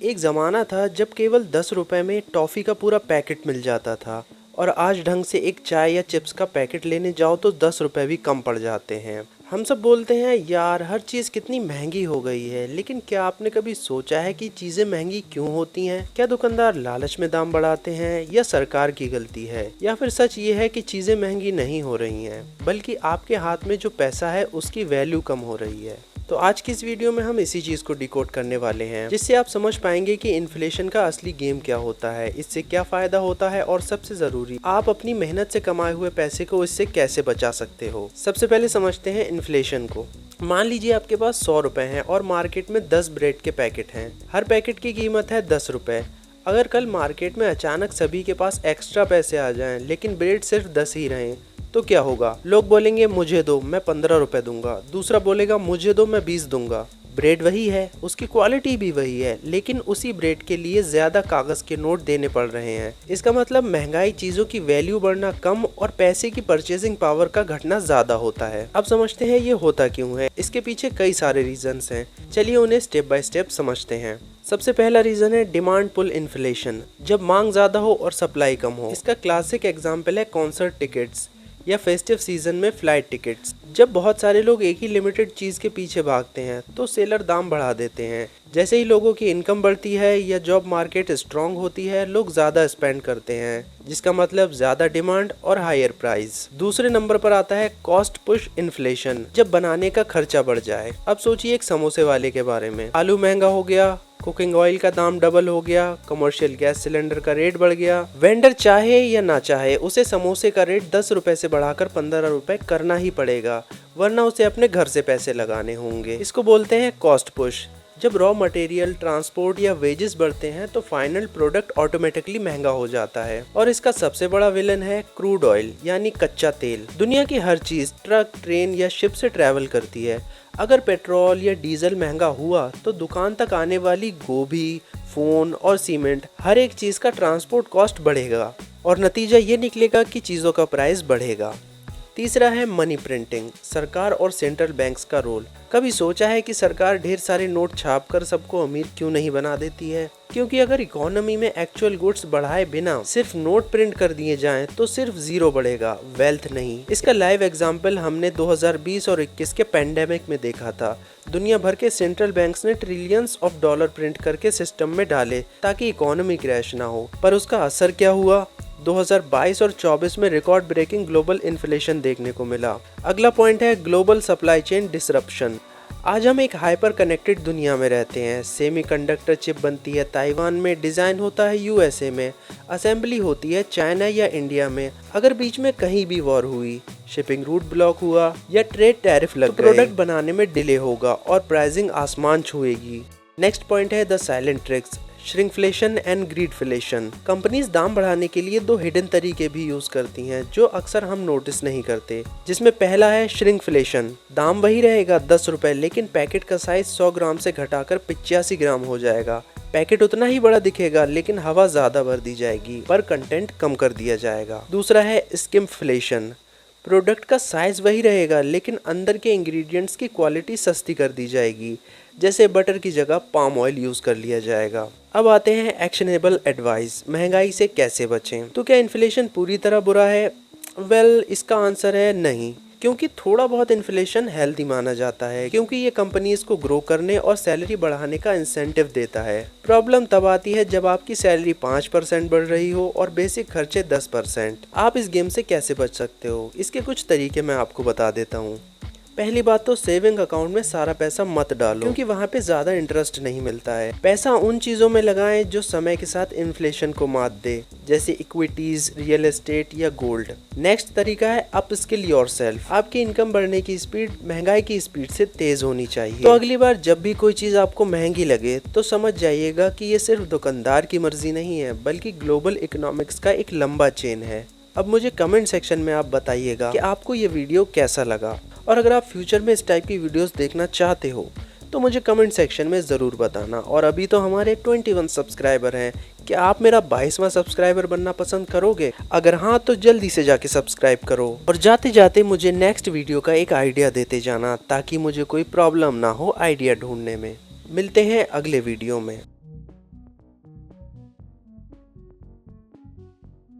एक ज़माना था जब केवल 10 रुपए में टॉफ़ी का पूरा पैकेट मिल जाता था और आज ढंग से एक चाय या चिप्स का पैकेट लेने जाओ तो 10 रुपए भी कम पड़ जाते हैं। हम सब बोलते हैं यार हर चीज़ कितनी महंगी हो गई है, लेकिन क्या आपने कभी सोचा है कि चीज़ें महंगी क्यों होती हैं? क्या दुकानदार लालच में दाम बढ़ाते हैं या सरकार की गलती है, या फिर सच ये है कि चीज़ें महंगी नहीं हो रही हैं बल्कि आपके हाथ में जो पैसा है उसकी वैल्यू कम हो रही है? तो आज की इस वीडियो में हम इसी चीज़ को डिकोड करने वाले हैं, जिससे आप समझ पाएंगे कि इन्फ्लेशन का असली गेम क्या होता है, इससे क्या फ़ायदा होता है और सबसे ज़रूरी आप अपनी मेहनत से कमाए हुए पैसे को इससे कैसे बचा सकते हो। सबसे पहले समझते हैं इन्फ्लेशन को। मान लीजिए आपके पास 100 रुपए हैं और मार्केट में 10 ब्रेड के पैकेट हैं। हर पैकेट की कीमत है 10 रुपए। अगर कल मार्केट में अचानक सभी के पास एक्स्ट्रा पैसे आ जाएं लेकिन ब्रेड सिर्फ 10 ही रहें तो क्या होगा? लोग बोलेंगे मुझे दो, मैं 15 रुपए दूंगा। दूसरा बोलेगा मुझे दो, मैं 20 दूंगा। ब्रेड वही है, उसकी क्वालिटी भी वही है, लेकिन उसी ब्रेड के लिए ज्यादा कागज के नोट देने पड़ रहे हैं। इसका मतलब महंगाई, चीजों की वैल्यू बढ़ना कम और पैसे की परचेजिंग पावर का घटना ज्यादा होता है। अब समझते हैं ये होता क्यों है। इसके पीछे कई सारे रीजंस हैं, चलिए उन्हें स्टेप बाय स्टेप समझते हैं। सबसे पहला रीजन है डिमांड पुल इन्फ्लेशन। जब मांग ज्यादा हो और सप्लाई कम हो। इसका क्लासिक एग्जाम्पल है कॉन्सर्ट टिकट्स या फेस्टिव सीजन में फ्लाइट टिकट्स। जब बहुत सारे लोग एक ही लिमिटेड चीज के पीछे भागते हैं तो सेलर दाम बढ़ा देते हैं। जैसे ही लोगों की इनकम बढ़ती है या जॉब मार्केट स्ट्रांग होती है, लोग ज्यादा स्पेंड करते हैं, जिसका मतलब ज्यादा डिमांड और हायर प्राइस। दूसरे नंबर पर आता है कॉस्ट पुश इन्फ्लेशन, जब बनाने का खर्चा बढ़ जाए। अब सोचिए एक समोसे वाले के बारे में। आलू महंगा हो गया, कुकिंग ऑयल का दाम डबल हो गया, कमर्शियल गैस सिलेंडर का रेट बढ़ गया। वेंडर चाहे या ना चाहे उसे समोसे का रेट 10 रुपए से बढ़ाकर 15 रुपए करना ही पड़ेगा, वरना उसे अपने घर से पैसे लगाने होंगे। इसको बोलते हैं कॉस्ट पुश। जब रॉ मटेरियल, ट्रांसपोर्ट या वेजेस बढ़ते हैं तो फाइनल प्रोडक्ट ऑटोमेटिकली महंगा हो जाता है। और इसका सबसे बड़ा विलन है क्रूड ऑयल यानी कच्चा तेल। दुनिया की हर चीज ट्रक, ट्रेन या शिप से ट्रैवल करती है। अगर पेट्रोल या डीजल महंगा हुआ तो दुकान तक आने वाली गोभी, फोन और सीमेंट, हर एक चीज का ट्रांसपोर्ट कॉस्ट बढ़ेगा और नतीजा ये निकलेगा कि चीजों का प्राइस बढ़ेगा। तीसरा है मनी प्रिंटिंग, सरकार और सेंट्रल बैंक्स का रोल। कभी सोचा है कि सरकार ढेर सारे नोट छाप कर सबको अमीर क्यों नहीं बना देती है? क्योंकि अगर इकोनॉमी में एक्चुअल गुड्स बढ़ाए बिना सिर्फ नोट प्रिंट कर दिए जाएं तो सिर्फ जीरो बढ़ेगा, वेल्थ नहीं। इसका लाइव एग्जांपल हमने 2020 और 21 के पेंडेमिक में देखा था। दुनिया भर के सेंट्रल बैंक्स ने ट्रिलियंस ऑफ डॉलर प्रिंट करके सिस्टम में डाले ताकि इकोनॉमी क्रैश ना हो, पर उसका असर क्या हुआ? 2022 और 24 में रिकॉर्ड ब्रेकिंग ग्लोबल इन्फ्लेशन देखने को मिला। अगला पॉइंट है ग्लोबल सप्लाई चेन डिसरप्शन। आज हम एक हाइपर कनेक्टेड दुनिया में रहते हैं। सेमीकंडक्टर चिप बनती है ताइवान में, डिजाइन होता है यूएसए में, असेंबली होती है चाइना या इंडिया में। अगर बीच में कहीं भी वॉर हुई, शिपिंग रूट ब्लॉक हुआ या ट्रेड टैरिफ लग गए, प्रोडक्ट बनाने में डिले होगा और प्राइसिंग आसमान छुएगी। नेक्स्ट पॉइंट है the silent tricks, shrinkflation and greedflation. Companies दाम बढ़ाने के लिए दो हिडन तरीके भी यूज करती हैं जो अक्सर हम नोटिस नहीं करते, जिसमें पहला है श्रिंकफ्लेशन। दाम वही रहेगा 10 रुपए, लेकिन पैकेट का साइज 100 ग्राम से घटाकर 85 ग्राम हो जाएगा। पैकेट उतना ही बड़ा दिखेगा लेकिन हवा ज्यादा भर दी जाएगी, पर कंटेंट कम कर दिया जाएगा। दूसरा है स्किमफ्लेशन। प्रोडक्ट का साइज वही रहेगा लेकिन अंदर के इंग्रेडिएंट्स की क्वालिटी सस्ती कर दी जाएगी, जैसे बटर की जगह पाम ऑयल यूज कर लिया जाएगा। अब आते हैं एक्शनेबल एडवाइस, महंगाई से कैसे बचें। तो क्या इन्फ्लेशन पूरी तरह बुरा है? वेल, इसका आंसर है नहीं, क्योंकि थोड़ा बहुत इन्फ्लेशन हेल्दी माना जाता है, क्योंकि ये कंपनीज को ग्रो करने और सैलरी बढ़ाने का इंसेंटिव देता है। प्रॉब्लम तब आती है जब आपकी सैलरी 5% बढ़ रही हो और बेसिक खर्चे 10%। आप इस गेम से कैसे बच सकते हो? इसके कुछ तरीके मैं आपको बता देता हूँ। पहली बात तो सेविंग अकाउंट में सारा पैसा मत डालो, क्योंकि वहाँ पे ज्यादा इंटरेस्ट नहीं मिलता है। पैसा उन चीजों में लगाएं जो समय के साथ इन्फ्लेशन को मात दे, जैसे इक्विटीज, रियल एस्टेट या गोल्ड। नेक्स्ट तरीका है अप स्किल योरसेल्फ। आपकी इनकम बढ़ने की स्पीड महंगाई की स्पीड से तेज होनी चाहिए। तो अगली बार जब भी कोई चीज आपको महंगी लगे तो समझ जाइएगा कि ये सिर्फ दुकानदार की मर्जी नहीं है, बल्कि ग्लोबल इकोनॉमिक्स का एक लंबा चेन है। अब मुझे कमेंट सेक्शन में आप बताइएगा कि आपको ये वीडियो कैसा लगा, और अगर आप फ्यूचर में इस टाइप की वीडियोस देखना चाहते हो तो मुझे कमेंट सेक्शन में ज़रूर बताना। और अभी तो हमारे 21 सब्सक्राइबर हैं, क्या आप मेरा 22वां सब्सक्राइबर बनना पसंद करोगे? अगर हाँ तो जल्दी से जाके सब्सक्राइब करो, और जाते जाते मुझे नेक्स्ट वीडियो का एक आइडिया देते जाना ताकि मुझे कोई प्रॉब्लम ना हो आइडिया ढूंढने में। मिलते हैं अगले वीडियो में।